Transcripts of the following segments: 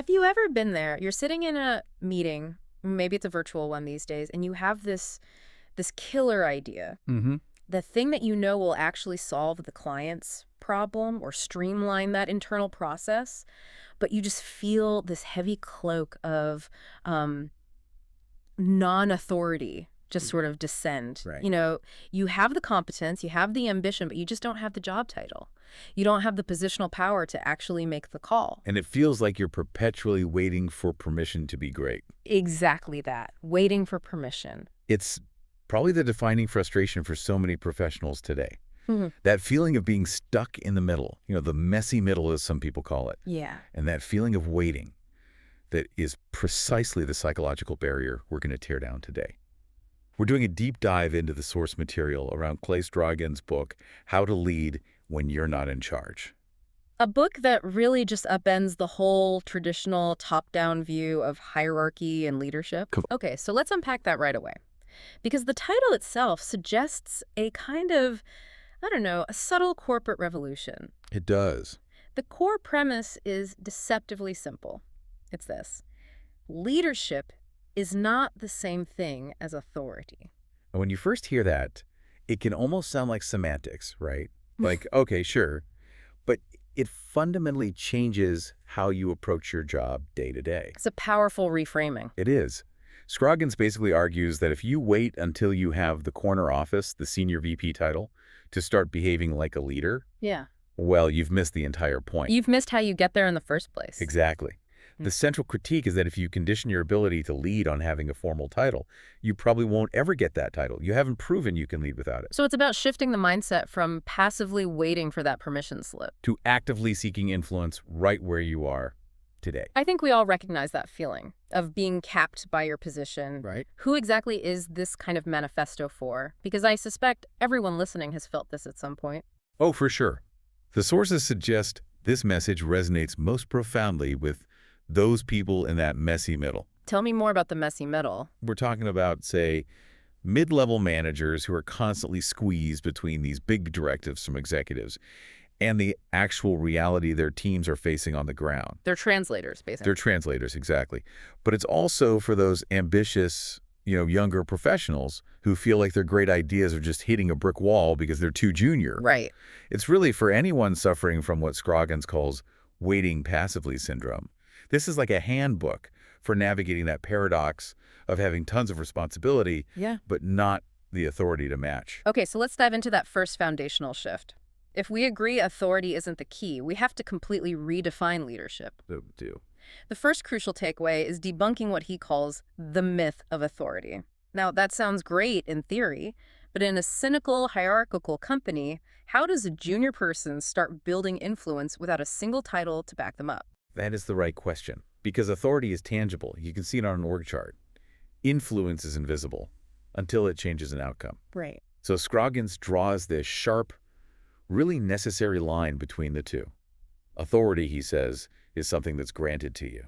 Have you ever been there? You're sitting in a meeting, maybe it's a virtual one these days, and you have this killer idea. Mm-hmm. The thing that you know will actually solve the client's problem or streamline that internal process, but you just feel this heavy cloak of non-authority just sort of descend. Right. You know, you have the competence, you have the ambition, but you just don't have the job title. You don't have the positional power to actually make the call. And it feels like you're perpetually waiting for permission to be great. Exactly that. Waiting for permission. It's probably the defining frustration for so many professionals today. Mm-hmm. That feeling of being stuck in the middle, the messy middle as some people call it. Yeah. And that feeling of waiting, that is precisely the psychological barrier we're going to tear down today. We're doing a deep dive into the source material around Clay Strogan's book, How to Lead When You're Not in Charge. A book that really just upends the whole traditional top-down view of hierarchy and leadership. Okay, so let's unpack that right away. Because the title itself suggests a kind of, I don't know, a subtle corporate revolution. It does. The core premise is deceptively simple. It's this: leadership is not the same thing as authority. And when you first hear that, it can almost sound like semantics, right? Like, okay, sure. But it fundamentally changes how you approach your job day to day. It's a powerful reframing. It is. Scroggins basically argues that if you wait until you have the corner office, the senior VP title, to start behaving like a leader, Yeah. well, you've missed the entire point. You've missed how you get there in the first place. Exactly. The central critique is that if you condition your ability to lead on having a formal title, you probably won't ever get that title. You haven't proven you can lead without it. So it's about shifting the mindset from passively waiting for that permission slip to actively seeking influence right where you are today. I think we all recognize that feeling of being capped by your position. Right. Who exactly is this kind of manifesto for? Because I suspect everyone listening has felt this at some point. Oh, for sure. The sources suggest this message resonates most profoundly with those people in that messy middle. Tell me more about the messy middle. We're talking about, say, mid-level managers who are constantly squeezed between these big directives from executives and the actual reality their teams are facing on the ground. They're translators, basically. They're translators, exactly. But it's also for those ambitious, younger professionals who feel like their great ideas are just hitting a brick wall because they're too junior. Right. It's really for anyone suffering from what Scroggins calls waiting passively syndrome. This is like a handbook for navigating that paradox of having tons of responsibility, but not the authority to match. Okay, so let's dive into that first foundational shift. If we agree authority isn't the key, we have to completely redefine leadership. Do. The first crucial takeaway is debunking what he calls the myth of authority. Now, that sounds great in theory, but in a cynical, hierarchical company, how does a junior person start building influence without a single title to back them up? That is the right question, because authority is tangible. You can see it on an org chart. Influence is invisible until it changes an outcome. Right. So Scroggins draws this sharp, really necessary line between the two. Authority, he says, is something that's granted to you.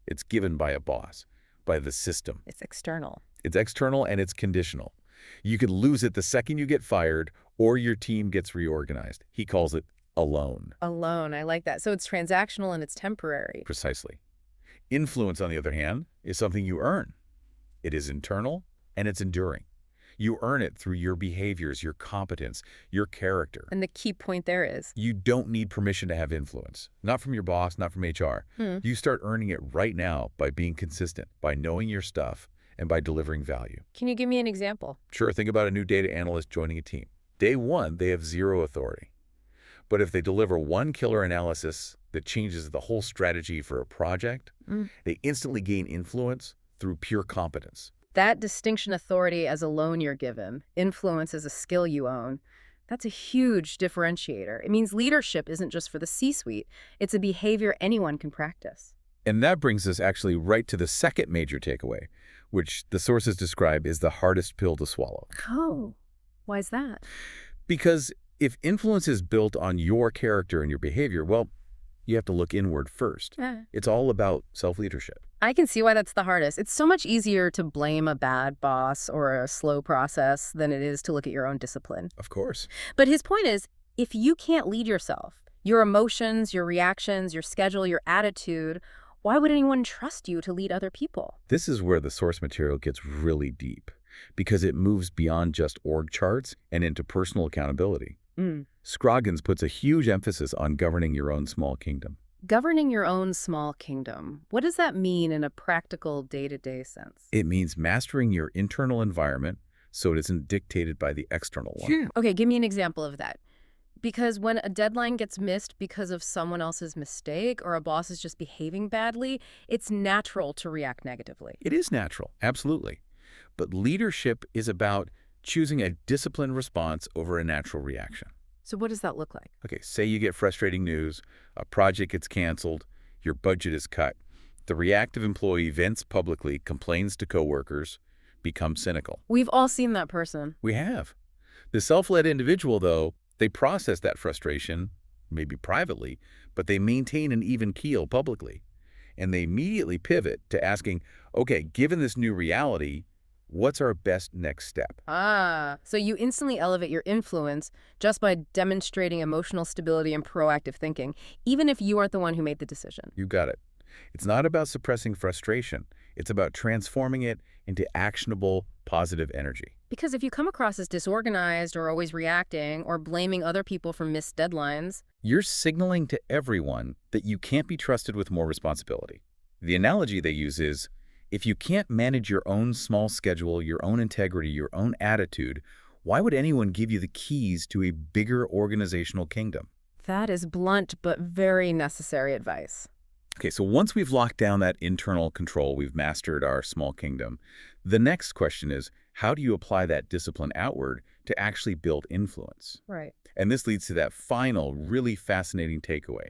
It's given by a boss, by the system. It's external. It's external and it's conditional. You could lose it the second you get fired or your team gets reorganized. He calls it alone. Alone, I like that. So it's transactional and it's temporary. Precisely. Influence, on the other hand, is something you earn. It is internal and it's enduring. You earn it through your behaviors, your competence, your character. And the key point there is? You don't need permission to have influence. Not from your boss, not from HR. You start earning it right now by being consistent, by knowing your stuff, and by delivering value. Can you give me an example? Sure, think about a new data analyst joining a team. Day one, they have zero authority. But if they deliver one killer analysis that changes the whole strategy for a project, they instantly gain influence through pure competence. That distinction authority as a loan you're given, influence as a skill you own, that's a huge differentiator. It means leadership isn't just for the C-suite. It's a behavior anyone can practice. And that brings us actually right to the second major takeaway, which the sources describe as the hardest pill to swallow. Oh, why is that? Because if influence is built on your character and your behavior, well, you have to look inward first. It's all about self-leadership. I can see why that's the hardest. It's so much easier to blame a bad boss or a slow process than it is to look at your own discipline. Of course. But his point is, if you can't lead yourself, your emotions, your reactions, your schedule, your attitude, Why would anyone trust you to lead other people? This is where the source material gets really deep, because it moves beyond just org charts and into personal accountability. Mm. Scroggins puts a huge emphasis on governing your own small kingdom. Governing your own small kingdom. What does that mean in a practical day-to-day sense? It means mastering your internal environment so it isn't dictated by the external one. Yeah. Okay, give me an example of that. Because when a deadline gets missed because of someone else's mistake or a boss is just behaving badly, it's natural to react negatively. It is natural, absolutely. But leadership is about choosing a disciplined response over a natural reaction. So what does that look like? Okay, say you get frustrating news, a project gets canceled, your budget is cut. The reactive employee vents publicly, complains to coworkers, becomes cynical. We've all seen that person. We have. The self-led individual, though, they process that frustration, maybe privately, but they maintain an even keel publicly. And they immediately pivot to asking, okay, given this new reality, what's our best next step? So you instantly elevate your influence just by demonstrating emotional stability and proactive thinking, even if you aren't the one who made the decision. You got it. It's not about suppressing frustration. It's about transforming it into actionable, positive energy. Because if you come across as disorganized or always reacting or blaming other people for missed deadlines, You're signaling to everyone that you can't be trusted with more responsibility. The analogy they use is, if you can't manage your own small schedule, your own integrity, your own attitude, why would anyone give you the keys to a bigger organizational kingdom? that is blunt but very necessary advice. Okay, so once we've locked down that internal control, we've mastered our small kingdom, the next question is, how do you apply that discipline outward to actually build influence? Right. And this leads to that final, really fascinating takeaway.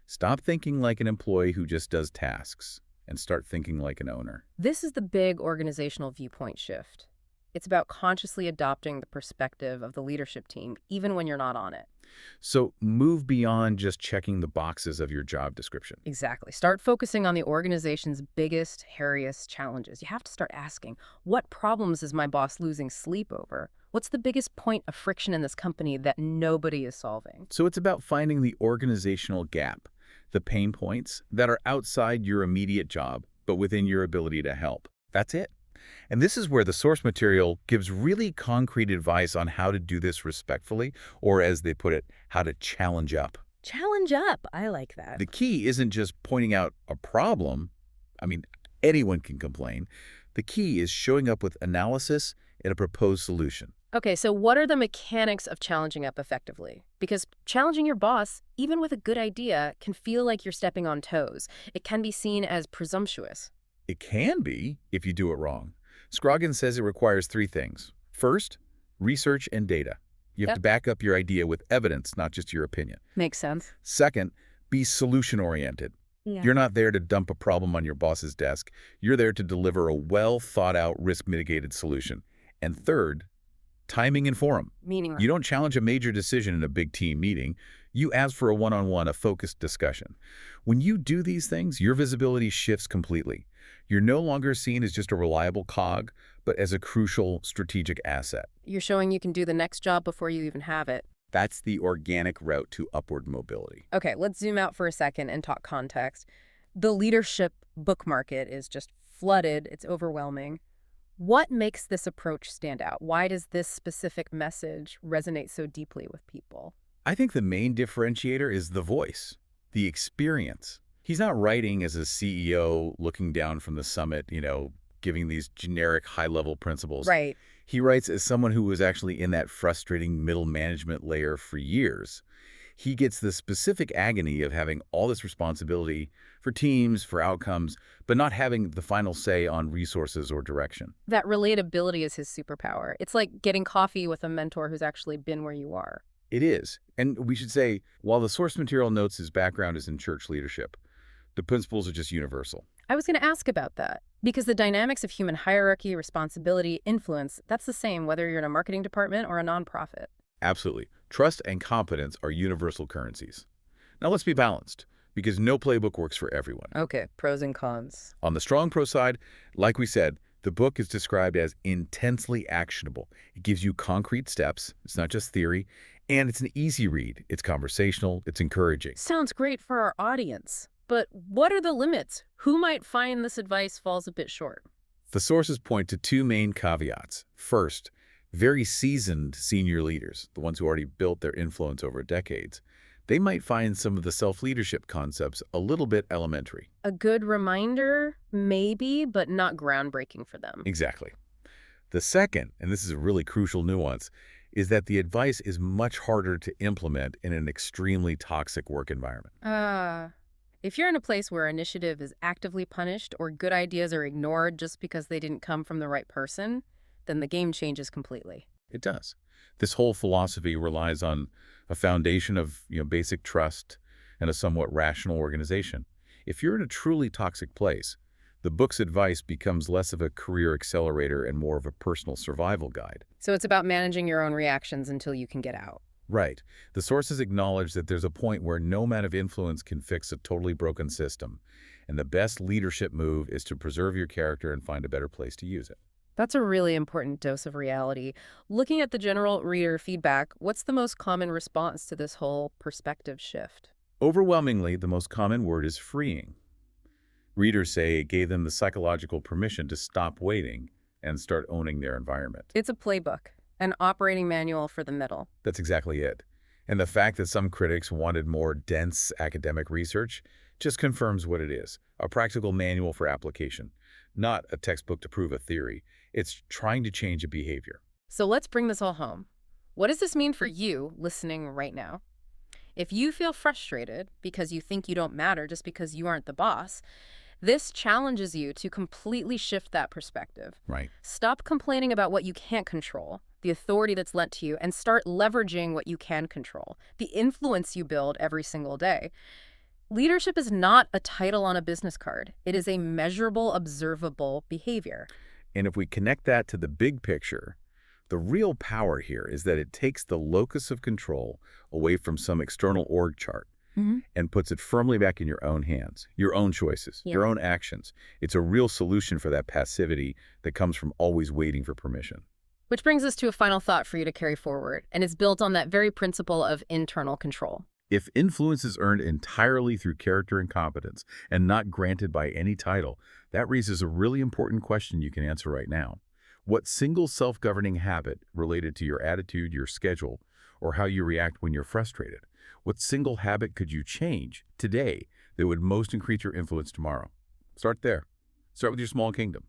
Stop thinking like an employee who just does tasks and start thinking like an owner. This is the big organizational viewpoint shift. It's about consciously adopting the perspective of the leadership team, even when you're not on it. So move beyond just checking the boxes of your job description. Exactly. Start focusing on the organization's biggest, hairiest challenges. You have to start asking, what problems is my boss losing sleep over? What's the biggest point of friction in this company that nobody is solving? So it's about finding the organizational gap, the pain points that are outside your immediate job, but within your ability to help. That's it. And this is where the source material gives really concrete advice on how to do this respectfully, or as they put it, how to challenge up. Challenge up. I like that. The key isn't just pointing out a problem. I mean, anyone can complain. The key is showing up with analysis and a proposed solution. Okay, so what are the mechanics of challenging up effectively? Because challenging your boss, even with a good idea, can feel like you're stepping on toes. It can be seen as presumptuous. It can be if you do it wrong. Scroggins says it requires three things. First, research and data. You have to back up your idea with evidence, not just your opinion. Makes sense. Second, be solution-oriented. Yeah. You're not there to dump a problem on your boss's desk. You're there to deliver a well-thought-out, risk-mitigated solution. And third, timing and forum. Meaning You don't challenge a major decision in a big team meeting. You ask for a one-on-one, a focused discussion. When you do these things, your visibility shifts completely. You're no longer seen as just a reliable cog, but as a crucial strategic asset. You're showing you can do the next job before you even have it. That's the organic route to upward mobility. Okay, let's zoom out for a second and talk context. The leadership book market is just flooded. It's overwhelming. What makes this approach stand out? Why does this specific message resonate so deeply with people? I think the main differentiator is the voice, the experience. He's not writing as a CEO looking down from the summit, giving these generic high-level principles. Right. He writes as someone who was actually in that frustrating middle management layer for years. He gets the specific agony of having all this responsibility for teams, for outcomes, but not having the final say on resources or direction. That relatability is his superpower. It's like getting coffee with a mentor who's actually been where you are. It is. And we should say, while the source material notes his background is in church leadership, the principles are just universal. I was going to ask about that because the dynamics of human hierarchy, responsibility, influence, that's the same whether you're in a marketing department or a nonprofit. Absolutely. Trust and competence are universal currencies. Now let's be balanced, because no playbook works for everyone. Okay, pros and cons. On the strong pro side, like we said, the book is described as intensely actionable. It gives you concrete steps. It's not just theory. And it's an easy read. It's conversational. It's encouraging. Sounds great for our audience. But what are the limits? Who might find this advice falls a bit short? The sources point to two main caveats. First, very seasoned senior leaders, the ones who already built their influence over decades, they might find some of the self-leadership concepts a little bit elementary. A good reminder, maybe, but not groundbreaking for them. Exactly. The second, and this is a really crucial nuance, is that the advice is much harder to implement in an extremely toxic work environment. If you're in a place where initiative is actively punished or good ideas are ignored just because they didn't come from the right person, then the game changes completely. It does. This whole philosophy relies on a foundation of basic trust and a somewhat rational organization. If you're in a truly toxic place, the book's advice becomes less of a career accelerator and more of a personal survival guide. So it's about managing your own reactions until you can get out. Right. The sources acknowledge that there's a point where no amount of influence can fix a totally broken system, and the best leadership move is to preserve your character and find a better place to use it. That's a really important dose of reality. Looking at the general reader feedback, what's the most common response to this whole perspective shift? Overwhelmingly, the most common word is freeing. Readers say it gave them the psychological permission to stop waiting and start owning their environment. It's a playbook, an operating manual for the middle. That's exactly it. And the fact that some critics wanted more dense academic research just confirms what it is, a practical manual for application, not a textbook to prove a theory. It's trying to change a behavior. So let's bring this all home. What does this mean for you listening right now? If you feel frustrated because you think you don't matter just because you aren't the boss, this challenges you to completely shift that perspective. Right. Stop complaining about what you can't control, the authority that's lent to you, and start leveraging what you can control, the influence you build every single day. Leadership is not a title on a business card. It is a measurable, observable behavior. And if we connect that to the big picture, the real power here is that it takes the locus of control away from some external org chart and puts it firmly back in your own hands, your own choices, your own actions. It's a real solution for that passivity that comes from always waiting for permission. Which brings us to a final thought for you to carry forward, and it's built on that very principle of internal control. If influence is earned entirely through character and competence and not granted by any title, that raises a really important question you can answer right now. What single self-governing habit related to your attitude, your schedule, or how you react when you're frustrated? What single habit could you change today that would most increase your influence tomorrow? Start there. Start with your small kingdom.